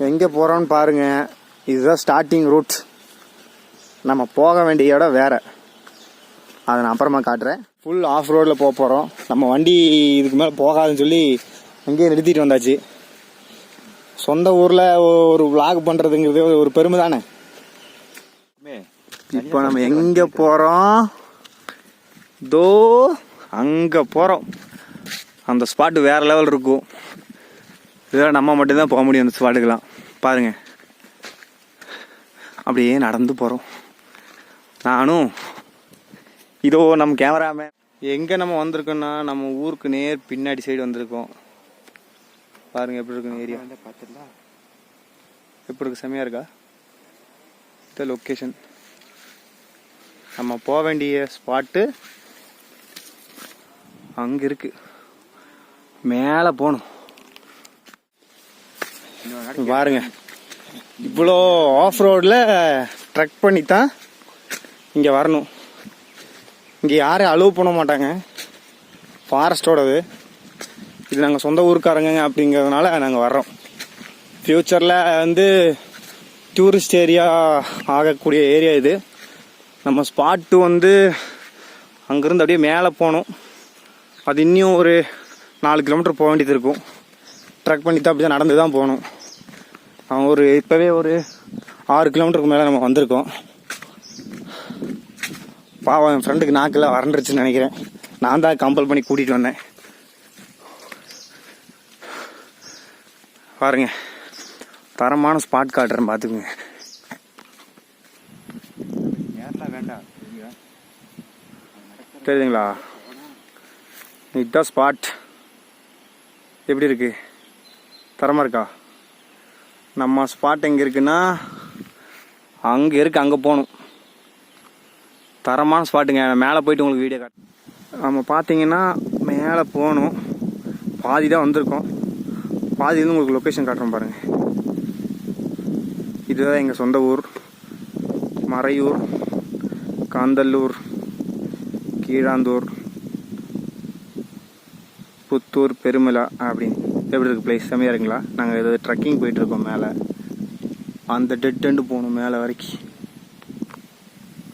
எங்கே போகிறோன்னு பாருங்கள். இதுதான் ஸ்டார்டிங் ரூட். நம்ம போக வேண்டிய இடம் வேறு, அதை நான் அப்புறமா காட்டுறேன். ஃபுல் ஆஃப் ரோடில் போக போகிறோம். நம்ம வண்டி இதுக்கு மேலே போகாதுன்னு சொல்லி அங்கேயே நிறுத்திட்டு வந்தாச்சு. சொந்த ஊரில் ஒரு விளாக் பண்ணுறதுங்கிறது ஒரு பெருமை தானே. இப்போ நம்ம எங்கே போகிறோம்? தோ அங்கே போகிறோம். அந்த ஸ்பாட்டு வேறு லெவல் இருக்கும். இதெல்லாம் நம்ம மட்டும்தான் போக முடியும் அந்த ஸ்பாட்டுக்கெல்லாம். பாருங்க, அப்படியே நடந்து போகிறோம். நானும் இதோ நம்ம கேமராமேன். எங்கே நம்ம வந்திருக்கோன்னா நம்ம ஊருக்கு நேர் பின்னாடி சைடு வந்திருக்கோம். பாருங்க எப்படி இருக்குன்னு ஏரியா. எப்படி இருக்கு? செமையாக இருக்கா? இந்த லொக்கேஷன் நம்ம போக வேண்டிய ஸ்பாட்டு அங்கே இருக்கு. மேலே போகணும். பாருங்க, இவ்வளோ ஆஃப் ரோடில் ட்ரக் பண்ணி தான் இங்கே வரணும். இங்கே யாரும் அலோவ் பண்ண மாட்டாங்க, ஃபாரஸ்டோடது. இது நாங்கள் சொந்த ஊருக்காரங்க அப்படிங்கிறதுனால நாங்கள் வர்றோம். ஃப்யூச்சரில் வந்து டூரிஸ்ட் ஏரியா ஆகக்கூடிய ஏரியா இது. நம்ம ஸ்பாட்டு வந்து அங்கேருந்து அப்படியே மேலே போகணும். அது இன்னும் ஒரு 4 கிலோமீட்டர் போக வேண்டியது இருக்கும். ட்ரக் பண்ணி தான் அப்படி தான் நடந்து தான் போகணும். ஒரு இப்போவே ஒரு 6 கிலோமீட்டருக்கு மேலே நம்ம வந்திருக்கோம். பாவம், என் ஃப்ரெண்டுக்கு நாக்கெல்லாம் வறண்டுருச்சுன்னு நினைக்கிறேன். நான் தான் கம்பல் பண்ணி கூட்டிகிட்டு வந்தேன். பாருங்க, தரமான ஸ்பாட் காட்டுறேன், பார்த்துக்குங்க. தெரியுதுங்களா? இதுதான் ஸ்பாட். எப்படி இருக்கு? தரமாக இருக்கா? நம்ம ஸ்பாட் எங்கே இருக்குன்னா அங்கே இருக்குது. அங்கே போகணும். தரமான ஸ்பாட்டுங்க. மேலே போயிட்டு உங்களுக்கு வீடியோ காட்டு. நம்ம பார்த்தீங்கன்னா மேலே போகணும். பாதி தான் வந்திருக்கோம். பாதி வந்து உங்களுக்கு லொக்கேஷன் காட்டுறோம் பாருங்கள். இதுதான் எங்கள் சொந்த ஊர். மறையூர், காந்தல்லூர், கீழாந்தூர், புத்தூர், பெருமலா அப்படின்னு. எப்படி இருக்குது பிளேஸ்? செம்மையாக இருக்குங்களா? நாங்கள் ஏதாவது ட்ரக்கிங் போயிட்டுருக்கோம். மேலே அந்த டெட் எண்டு போகணும். மேலே வரைக்கும்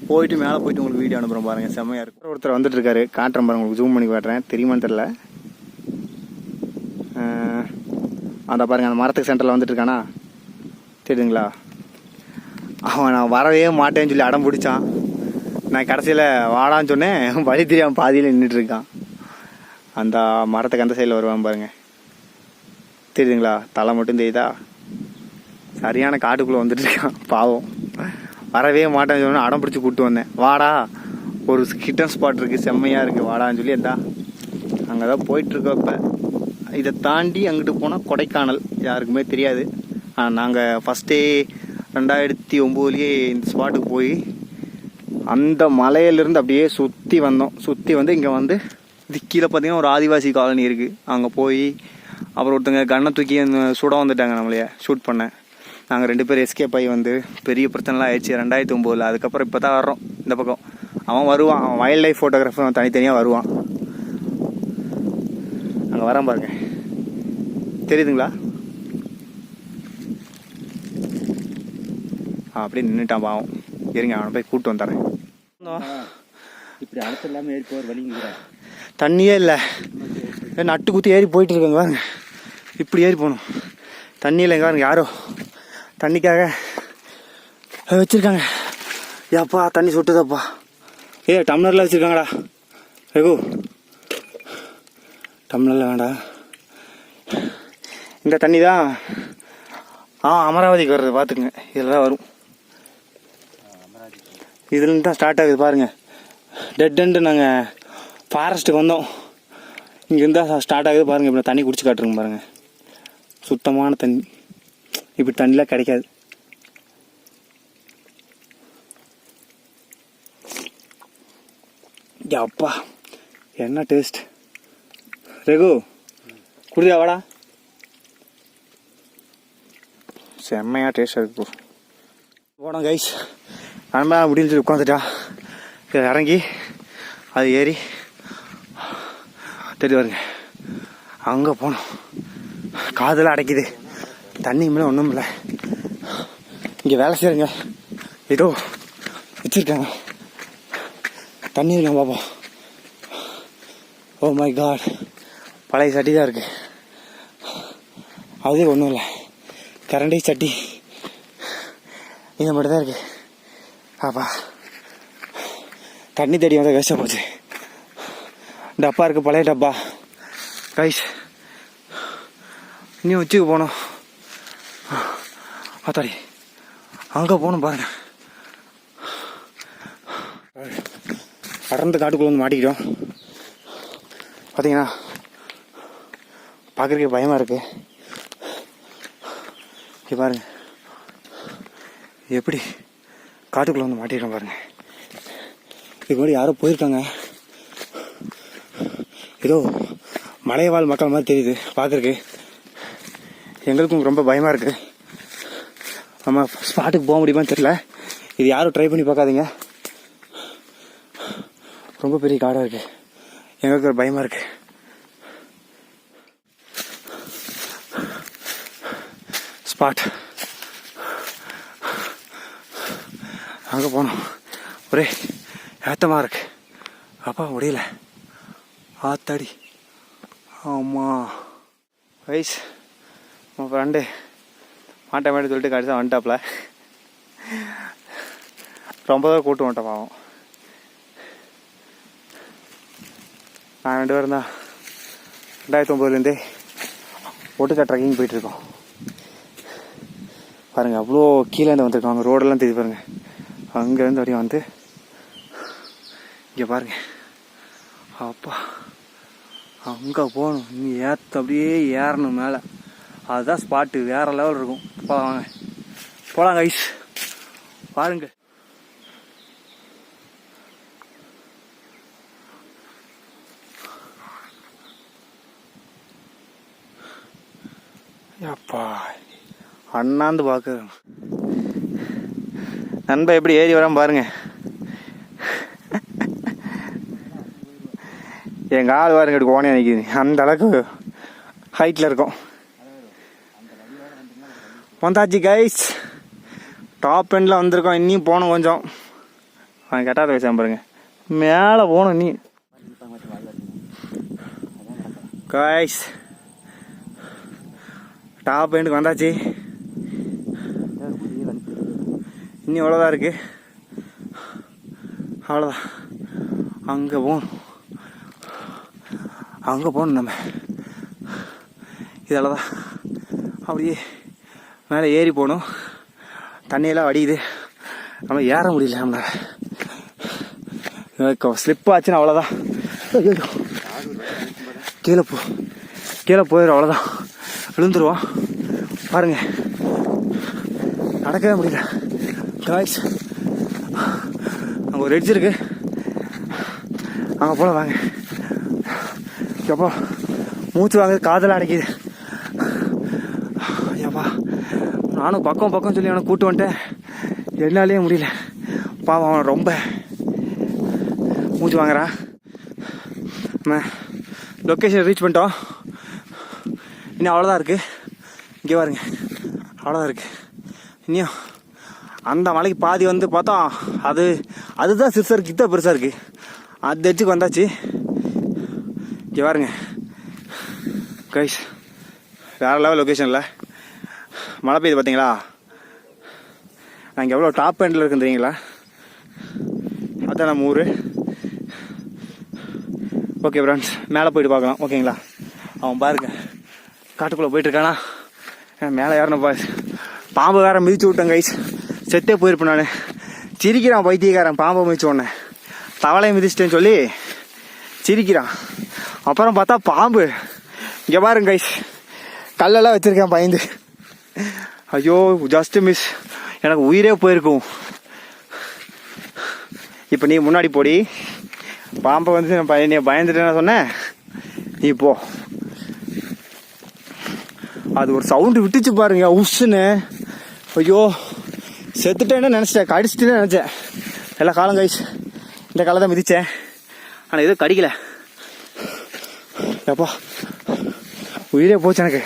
போயிட்டு மேலே போயிட்டு உங்களுக்கு வீடியோ அனுப்புகிறோம் பாருங்கள். செம்மையாக இருக்கும். ஒருத்தர் வந்துட்டுருக்காரு, காட்டுறேன் பாருங்கள். உங்களுக்கு ஜூம் பண்ணி காட்டுறேன். தெரியுமான்னு தெரில. அந்த பாருங்கள், அந்த மரத்துக்கு சென்டரில் வந்துட்டுருக்கானா, தெரியுதுங்களா? அவன் நான் வரவே மாட்டேன்னு சொல்லி அடம் பிடிச்சான். நான் கடைசியில் வாடான்னு சொன்னேன். வழி தெரியாமல் பாதியில் நின்றுட்டுருக்கான். அந்த மரத்துக்கு அந்த சைடில் வருவான் பாருங்கள். தெரியுதுங்களா? தலை மட்டும் தெரியுதா? சரியான காட்டுக்குள்ளே வந்துட்டு இருக்கான் பாவம். வரவே மாட்டேன்னு சொன்னால் அடம் பிடிச்சி கூப்பிட்டு வந்தேன். வாடா, ஒரு ஹிட்டன் ஸ்பாட் இருக்குது, செம்மையாக இருக்குது, வாடான்னு சொல்லி எதா அங்கே தான் போயிட்டுருக்கப்ப இதை தாண்டி அங்கிட்டு போனால் கொடைக்கானல். யாருக்குமே தெரியாது. நாங்கள் ஃபஸ்ட்டே 2009 இந்த ஸ்பாட்டுக்கு போய் அந்த மலையிலேருந்து அப்படியே சுற்றி வந்தோம். சுற்றி வந்து இங்கே வந்து இது கீழே பார்த்தீங்கன்னா ஒரு ஆதிவாசி காலனி இருக்குது. அங்கே போய் அப்புறம் ஒருத்தங்க கண்ணை தூக்கி சுட வந்துட்டாங்க. நம்மளையே ஷூட் பண்ண. நாங்கள் 2 பேர் எஸ்கேப் ஆகி வந்து பெரிய பிரச்சனைலாம் ஆயிடுச்சு 2009. அதுக்கப்புறம் இப்போ தான் வர்றோம் இந்த பக்கம். அவன் வருவான், அவன் வைல்ட் லைஃப் ஃபோட்டோகிராஃபர் தனித்தனியாக வருவான். அங்கே வரான் பாருங்க, தெரியுதுங்களா? அப்படியே நின்றுட்டான் பாவம். இருங்க, அவனை போய் கூப்பிட்டு வந்துடுறேன். இப்படி அடுத்து இல்லாமல் ஏறி போகிற வழிங்கிற தண்ணியே இல்லை. நட்டு குத்தி ஏறி போயிட்டு இருக்காங்க பாருங்க. இப்படி ஏறி போகணும். தண்ணியில் எங்கே பாருங்க, யாரோ தண்ணிக்காக வச்சுருக்காங்க. ஏப்பா தண்ணி சுட்டுதாப்பா. டம்ளரில் வச்சுருக்காங்கடா. ரகு, டம்ளரில் வேண்டாம். இந்த தண்ணி தான் அமராவதிக்கு வர்றது. பார்த்துக்குங்க, இதில் தான் வரும். இதுலேருந்து தான் ஸ்டார்ட் ஆகுது பாருங்கள். Dead end. நாங்கள் ஃபாரஸ்ட்டுக்கு வந்தோம், இங்கேருந்து தான் ஸ்டார்ட் ஆகுது பாருங்கள். இப்போ தண்ணி குடிச்சு காட்டுருங்க பாருங்கள். சுத்தமான தண்ணி. இப்படி தண்ணிலாம் கிடைக்காது. அப்பா என்ன டேஸ்ட். ரகு குடியா வாடா. செம்மையாக டேஸ்ட்டாக இருக்கு. போனோம் கைஸ், நண்பா முடிஞ்சு சொல்லி உட்காந்துட்டா. இறங்கி அது ஏறி தெரிஞ்சு வருங்க. அங்கே போனோம். காதெல்லாம் அடைக்குது. தண்ணி மேலே ஒன்றும் இல்லை. இங்கே வேலை செய்யுங்க. ஏதோ வச்சுருக்காங்க. தண்ணி இருக்காங்க பாப்பா. ஓ மை காட், பழைய சட்டி தான் இருக்குது. அதே ஒன்றும் இல்லை, கரண்டி சட்டி இது மட்டும் தான் இருக்குது. பாப்பா தண்ணி தேடி வந்தால் வேஸ்ட்டாக போச்சு. டப்பா இருக்குது, பழைய டப்பா. கைஸ் இன்னும் உச்சிக்கு போகணும். ஆத்தாடி அங்கே போகணும் பாருங்க. அடர்ந்த காட்டுக்குள்ளே வந்து மாட்டிக்கிட்டோம். பார்த்தீங்கன்னா பார்க்குறதுக்கு பயமாக இருக்குது. இங்கே பாருங்க எப்படி காட்டுக்குள்ளே வந்து மாட்டிக்கிட்டோம் பாருங்க. இதுக்கு முன்னாடி யாரோ போயிருக்காங்க. ஏதோ மலைவாழ் மக்கள் மாதிரி தெரியுது பார்க்குறக்கு. எங்களுக்கும் ரொம்ப பயமாக இருக்குது. நம்ம ஸ்பாட்டுக்கு போக முடியுமான்னு தெரியல. இது யாரும் ட்ரை பண்ணி பார்க்காதீங்க. ரொம்ப பெரிய காடாக இருக்குது. எங்களுக்கு ஒரு பயமாக இருக்குது. ஸ்பாட் அங்கே போனோம். ஒரே ஏத்தமாக இருக்கு. அப்பா முடியல. ஆத்தாடி ஆமாம் வயசு உன் ஃப்ரெண்டு மாட்டை மாட்டி சொல்லிட்டு கடைசியாக வந்துட்டாப்ல. ரொம்ப தான் கூட்டு வந்துட்டேன் பாவம். நான் 2 பேரும் தான் 2009 ஒட்டுக்கா ட்ரெக்கிங் போயிட்டுருக்கோம். பாருங்கள் அவ்வளோ கீழேருந்து வந்துருக்கோம். அங்கே ரோடெல்லாம் தெரியுது பாருங்கள். அங்கேருந்து அப்படியே வந்து இங்கே பாருங்கள். அப்பா அங்கே போகணும். நீ அப்படியே ஏறணும் மேலே. அதுதான் ஸ்பாட்டு. வேறு லெவல் இருக்கும். போகலாம் வாங்க, போகலாம் கைஸ் பாருங்க. அப்பா அண்ணாந்து பார்க்க நண்பா எப்படி ஏறி வராம பாருங்க. எங்கள் ஆள் பாருங்க இப்படி கோணையாக நிற்கிது. அந்த அளவுக்கு ஹைட்டில் இருக்கும். வந்தாச்சு கைஸ், டாப் எண்டில் வந்திருக்கோம். இன்னும் போகணும் கொஞ்சம். அவன் கெட்டாத வச்சான் பாருங்க. மேலே போகணும் நீ கைஸ். டாப் எண்டுக்கு வந்தாச்சு. இன்னும் எவ்வளோதான் இருக்குது. அவ்வளோதான். அங்கே போகணும். அங்கே போகணும் நம்ம. இதால் தான் அப்படியே மேலே ஏறி போகணும். தண்ணியெல்லாம் வடியுது. நம்ம ஏற முடியல. நம்மளால் ஸ்லிப் ஆச்சுன்னா அவ்வளோதான். கீழே போயிடும். அவ்வளோதான், விழுந்துருவோம். பாருங்க நடக்கவே முடியல காய்ஸ். அங்கே ஒரு எட்ஜ் இருக்கு, அங்கே போல வாங்க. எப்போ மூச்சு வாங்க, காதெல்லாம் அடைக்குது. ஐயாப்பா நானும் பக்கம் சொல்லி அவனை கூட்டு வந்துட்டேன். என்னாலே முடியல. பாவம் அவன் ரொம்ப மூச்சு வாங்குறான். நம்ம லொக்கேஷன் ரீச் பண்ணிட்டோம். இன்னும் அவ்வளோதான் இருக்குது. இங்கே பாருங்க, அவ்வளோதான் இருக்குது. இன்னும் அந்த மலைக்கு பாதி வந்து பார்த்தோம். அதுதான் சிறுசாக இருக்குது, இதான் பெருசாக இருக்குது. அது எட்ஜுக்கு வந்தாச்சு. இங்கே பாருங்க கைஸ், வேறு லெவல் லொக்கேஷனில் மழை பெய்யுது பார்த்தீங்களா. நான் இங்கே எவ்வளோ டாப் எண்டில் இருக்குன்னு தெரியுங்களா. அதான் நம்ம ஊர். ஓகே ஃப்ரெண்ட்ஸ், மேலே போயிட்டு பார்க்கலாம். ஓகேங்களா. அவன் பாருங்க காட்டுக்குள்ளே போயிட்டுருக்கானா. மேலே ஏறணும் பாரு. பாம்பு வேற மிதிச்சு விட்டேன் கைஸ். செத்தே போயிருப்பேன் நான். சிரிக்கிறான் பைத்தியக்காரன். பாம்பை மிதிச்சு உடனே தவளையை மிதிச்சிட்டேன்னு சொல்லி சிரிக்கிறான். அப்புறம் பார்த்தா பாம்பு. இங்கே பாருங்க கைஸ், கல்லெல்லாம் வச்சுருக்கேன் பயந்து. ஐயோ ஜஸ்ட் மிஸ், எனக்கு உயிரே போயிருக்கும். இப்போ நீ முன்னாடி போடி, பாம்பை வந்து நீ பயந்துட்டேன்னு சொன்னேன். நீ போ. அது ஒரு சவுண்டு விட்டுச்சு பாருங்க, உஷ்ன்னு. ஐயோ செத்துட்டேன்னு நினச்சிட்டேன், கடிச்சிட்டேன்னு நினச்சேன். எல்லா காலம் கைஸ், இந்த காலம் தான் மிதிச்சேன். ஆனால் எதுவும் கடிக்கல. எப்பா உயிரே போச்சு எனக்கு.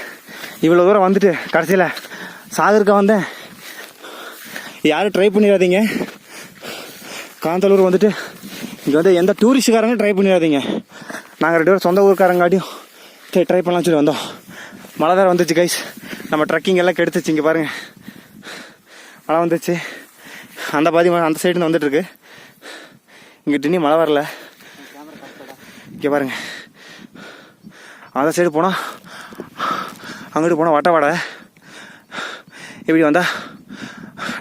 இவ்வளோ தூரம் வந்துட்டு கடைசியில் சாகருக்கா வந்தேன். யாரும் ட்ரை பண்ணிடாதீங்க. காந்தலூர் வந்துட்டு இங்கே வந்து எந்த டூரிஸ்டுக்காரங்க ட்ரை பண்ணிடாதீங்க. நாங்கள் 2 பேரும் சொந்த ஊருக்காரங்காட்டியும் சரி ட்ரை பண்ணலாம்னு சொல்லி வந்தோம். மழை வேறு வந்துச்சு கைஸ். நம்ம ட்ரக்கிங் எல்லாம் கெடுத்துச்சு. இங்கே பாருங்கள், மழை வந்துச்சு. அந்த பாதி மழை அந்த சைடு வந்துட்டுருக்கு. இங்கிட்ட இன்னும் மழை வரல. இங்கே பாருங்க, அந்த சைடு போனால் அங்கிட்டு போனால் வட்டவாடை. இப்படி வந்தால்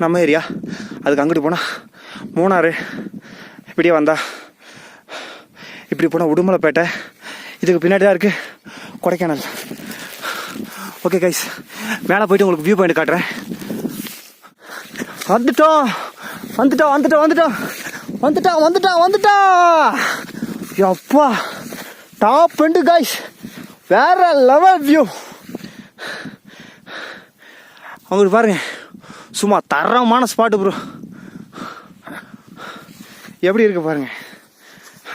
நம்ம ஏரியா. அதுக்கு அங்கிட்டு போனால் மூணாறு. இப்படியே வந்தால் இப்படி போனால் உடுமலைப்பேட்டை. இதுக்கு பின்னாடி தான் இருக்குது கொடைக்கானல். ஓகே கைஸ், மேலே போயிட்டு உங்களுக்கு வியூ பாயிண்ட் காட்டுறேன். வந்துட்டோம் வந்துட்டோம் வந்துட்டோம் வந்துட்டோம் வந்துட்டோம் வந்துட்டோம் வந்துட்டோம். அப்பா டாப் எண்டு கைஸ், வேற லெவல் வியூ. அவங்களுக்கு பாருங்க, சும்மா தரமான ஸ்பாட்டு ப்ரோ. எப்படி இருக்கு பாருங்க.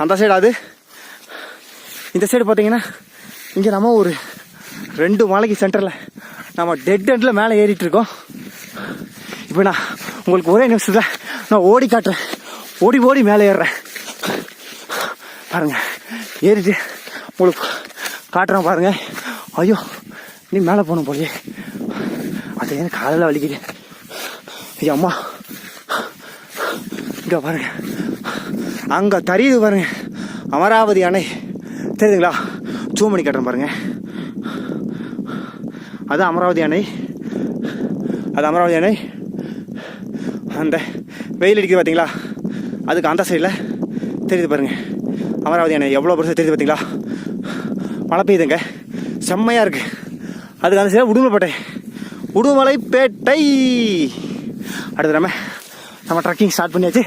அந்த சைடு அது, இந்த சைடு பார்த்தீங்கன்னா இங்கே நம்ம ஒரு 2 மலைக்கு சென்டரில் நம்ம டெட் எண்டில் மேலே ஏறிட்டு இருக்கோம். இப்போ நான் உங்களுக்கு ஒரே நிமிஷத்தில் நான் ஓடி காட்டுறேன். ஓடி ஓடி மேலே ஏறுறேன் பாருங்க. ஏறிட்டு உங்களுக்கு காட்டுறேன் பாருங்க. ஐயோ நீ மேலே போகணும் போலியே. அது எனக்கு காலையில் வலிக்குது. ஐயோ அம்மா, இங்கே பாருங்க, அங்கே தெரியுது பாருங்க அமராவதி அணை தெரியுதுங்களா? ஜூம் பண்ணி காட்டுறேன் பாருங்க. அது அமராவதி அணை, அது அமராவதி அணை. அந்த வெயில் அடிக்குது பார்த்தீங்களா, அதுக்கு அந்த சைடில் தெரியுது பாருங்க அமராவதி அணை. எவ்வளோ பெருசாக தெரியுது பார்த்தீங்களா? மழை பெய்யுதுங்க, செம்மையாக இருக்குது. அதுக்கு அந்த சைடில் உடுமலைப்பேட்டை, உடுமலைப்பேட்டை. அடுத்து நம்ம ட்ரக்கிங் ஸ்டார்ட் பண்ணியாச்சு.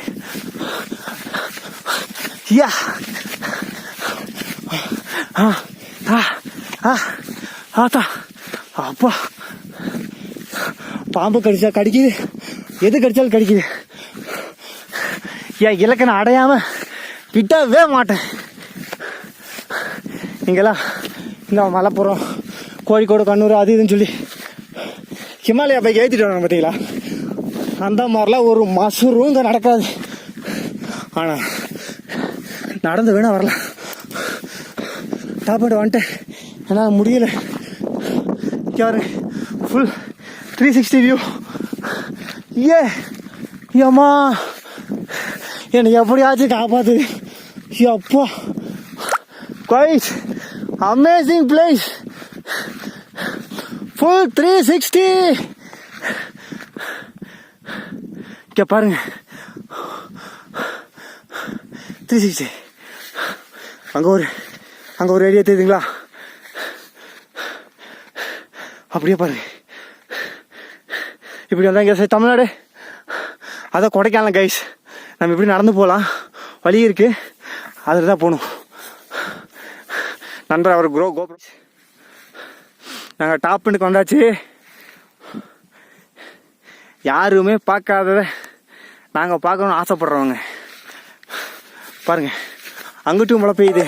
யா ஆத்தா அப்பா, பாம்பு கடிச்சா கடிக்குது, எது கடிச்சாலும் கடிக்குது. ஏன் இலக்கணை அடையாம விட்டவே மாட்டேன். இங்கெல்லாம் இந்த மலைப்புறம், கோழிக்கோடு, கண்ணூர் அது இதுன்னு சொல்லி ஹிமாலயா பைக் ஏற்றிட்டு வராங்க பார்த்தீங்களா? அந்த மாதிரிலாம் ஒரு மசூரும் இங்கே நடக்காது. ஆனால் நடந்து வேணா வரலாம். டாப்பாட்டு வந்துட்டேன், என்னால் முடியலை. பாருங்க, ஃபுல் 360 வியூ. ஏம்மா என்னை எப்படியாச்சும் காப்பாத்து. அப்பா குவைட் அமேசிங் பிளேஸ், ஃபுல் 360. இங்கே பாருங்க 360. அங்கே ஒரு ஏரியா தெரியுதுங்களா? அப்படியே பாருங்க. இப்படி வந்தால் இங்கே தமிழ்நாடு, அதான் கொடைக்கானல் கைஸ். நம்ம இப்படி நடந்து போகலாம், வழி இருக்கு, அதில் தான் போகணும். நண்பர் அவர் கோப்ரோ. நாங்கள் டாப் பண்ணுக்கு வந்தாச்சு. யாருமே பார்க்காதத நாங்கள் பார்க்கணும்னு ஆசைப்படுறவங்க பாருங்க. அங்கிட்டும் மழை பெய்யுது.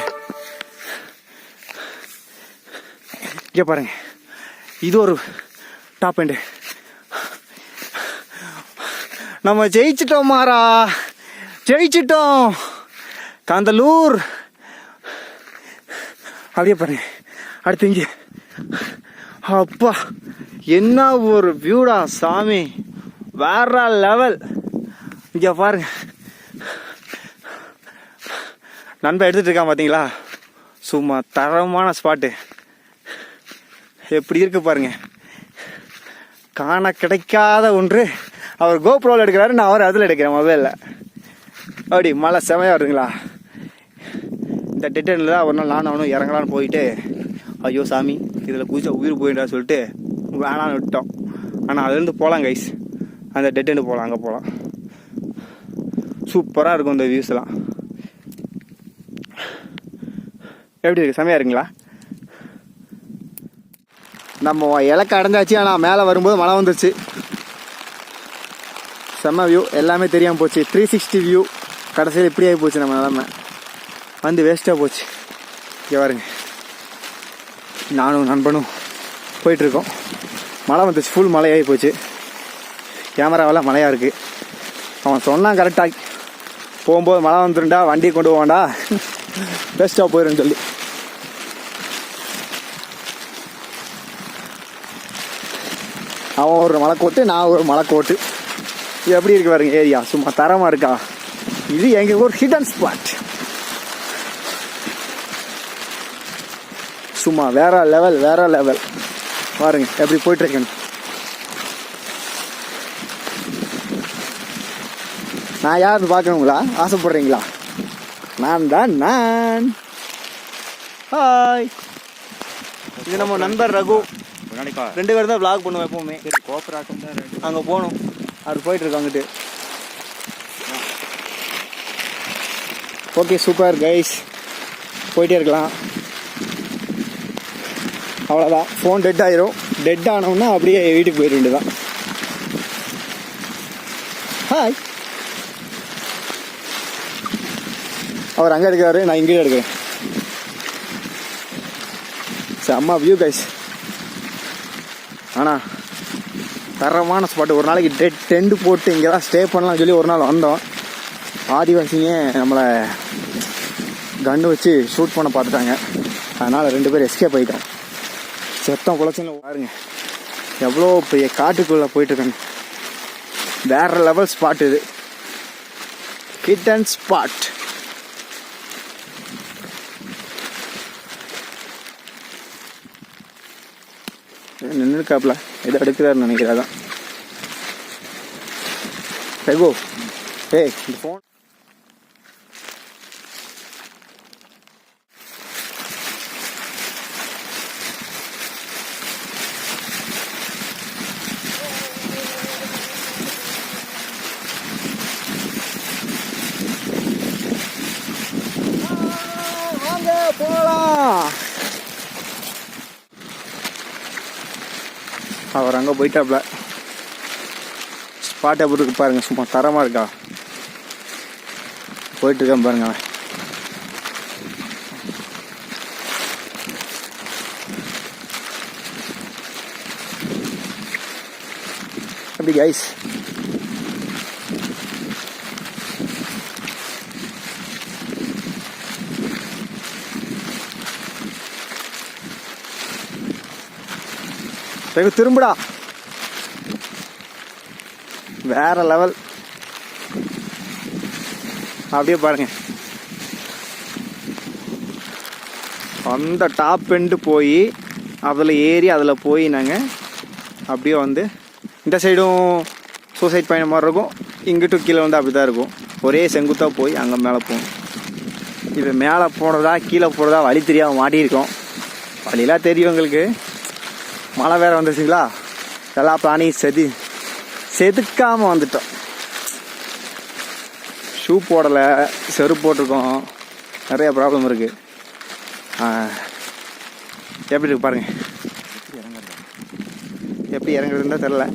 இங்கே பாருங்க, இது ஒரு டாப் எண்டு. நம்ம ஜெயிச்சிட்டோம் மாறா, ஜெயிச்சிட்டோம் காந்தலூர். அப்படியே பாருங்க. அடுத்து இங்கே அப்பா என்ன ஒரு வியூடா சாமி, வேற லெவல். இங்கே பாருங்க, நண்பன் எடுத்துட்டு இருக்கான் பார்த்தீங்களா? சும்மா தரமான ஸ்பாட்டு. எப்படி இருக்கு பாருங்க, காண கிடைக்காத ஒன்று. அவர் கோப்ரோவில் எடுக்கிறாரு, நான் அவர் அதில் எடுக்கிறேன் மொபைலில். அப்படி மழை செமையாக வருதுங்களா? இந்த டெட்டனில் தான் ஒரு நாள் நானும் இறங்கலான்னு போயிட்டு, ஐயோ சாமி இதில் குதிச்சா உயிர் போயிட்டா சொல்லிட்டு வேணான்னு விட்டோம். ஆனால் அதுலேருந்து போகலாம் கைஸ், அந்த டெட்டெண்டு போகலாம், அங்கே போகலாம். சூப்பராக இருக்கும் இந்த வியூஸ்லாம். எப்படி இருக்கு? செமையாக இருக்குங்களா? நம்ம இலக்க அடைஞ்சாச்சு. ஆனால் மேலே வரும்போது மழை வந்துருச்சு. செம்ம வியூ, எல்லாமே தெரியாமல் போச்சு. 360 வியூ. கடைசியில் இப்படி ஆகி போச்சு நம்ம நிலமை. வந்து வேஸ்ட்டாக போச்சு. இங்கே பாருங்க, நானும் நண்பனும் போயிட்டுருக்கோம். மழை வந்துச்சு, ஃபுல் மழையாகி போச்சு. கேமராவெல்லாம் மழையாக இருக்குது. அவன் சொன்னான் கரெக்டாக, போகும்போது மழை வந்துருண்டா வண்டி கொண்டு போவான்டா, வேஸ்ட்டாக போயிடுன்னு சொல்லி. அவன் ஒரு மலைக்கோட்டு, நான் ஒரு மலைக்கோட்டு. இது எப்படி இருக்கு பாருங்க ஏரியா, சும்மா தரமாக இருக்கா. இது எங்கள் ஒரு ஹிடன் ஸ்பாட். சும்மா வேற லெவல், வேற லெவல். பாருங்க எப்படி போயிட்டுருக்கேன்னு. நான் யாருன்னு பார்க்கணுங்களா? ஆசைப்படுறீங்களா? நான் தான் நான். ஹாய், இது நம்ம நண்பர் ரகு. 2 பேரும் தான் vlog பண்ணுவோம் எப்பவுமே. கோபுராட்டம் தான் அங்கே போகணும், அது போயிட்டுருக்கு அங்கிட்டு. ஓகே, சூப்பர் கைஸ், போயிட்டே இருக்கலாம். அவ்வளோதான், ஃபோன் டெட் ஆயிரும். டெட் ஆனோம்னா அப்படியே வீட்டுக்கு போயிட வேண்டியதான். ஹாய், அவர் அங்கே எடுக்கிறாரு, நான் இங்கே எடுக்கிறேன். செம்ம வியூ கைஸ். ஆனால் தரமான ஸ்பாட்டு. ஒரு நாளைக்கு டென்ட் போட்டு இங்கே தான் ஸ்டே பண்ணலாம்னு சொல்லி ஒரு நாள் வந்தோம். ஆதிவாசிங்க நம்மளை கன்று வச்சு ஷூட் பண்ண பார்த்துட்டாங்க. அதனால் 2 பேர் எஸ்கேப் ஆகிட்டோம். செத்தம் குளச்சின்னு பாருங்க, எவ்வளோ பெரிய காட்டுக்குள்ளே போயிட்டுருக்காங்க. வேற லெவல் ஸ்பாட் இது, ஹிடன் ஸ்பாட். நின்றுக்காப்ல எதை எடுக்கிறாருன்னு நினைக்கிறாதான். ரெகோ, ஏய் இந்த ஃபோன் வாங்க போகலாம். அவர் அங்கே போயிட்டாப்ல. ஸ்பாட் எப்படி இருக்கு பாருங்க, சும்மா தரமாக இருக்கா. போயிட்டு இருக்கேன் பாருங்க. அப்படி கைஸ், திரும்புடா. வேற லெவல். அப்படியே பாருங்க, அந்த டாப் எண்டு போய் அதில் ஏறி அதில் போய் நாங்கள் அப்படியே வந்து இந்த சைடும் சூசைட் பாயிண்ட் மாதிரி இருக்கும். இங்கிட்டும் கீழே வந்து அப்படி தான் இருக்கும். ஒரே செங்குத்தாக போய் அங்கே மேலே போகணும். இது மேலே போனதா கீழே போனதா வழி தெரியாமல் மாட்டியிருக்கோம். வழியெல்லாம் தெரியும் எங்களுக்கு. மழை வேறு வந்துருச்சுங்களா, எல்லா பிளானையும் செதுக்காமல் வந்துட்டோம். ஷூ போடலை, செருப்பு போட்டிருக்கோம். நிறைய ப்ராப்ளம் இருக்குது. எப்படி இருக்கு பாருங்கள். எப்படி இறங்குறதுன்னு தான் தெரில.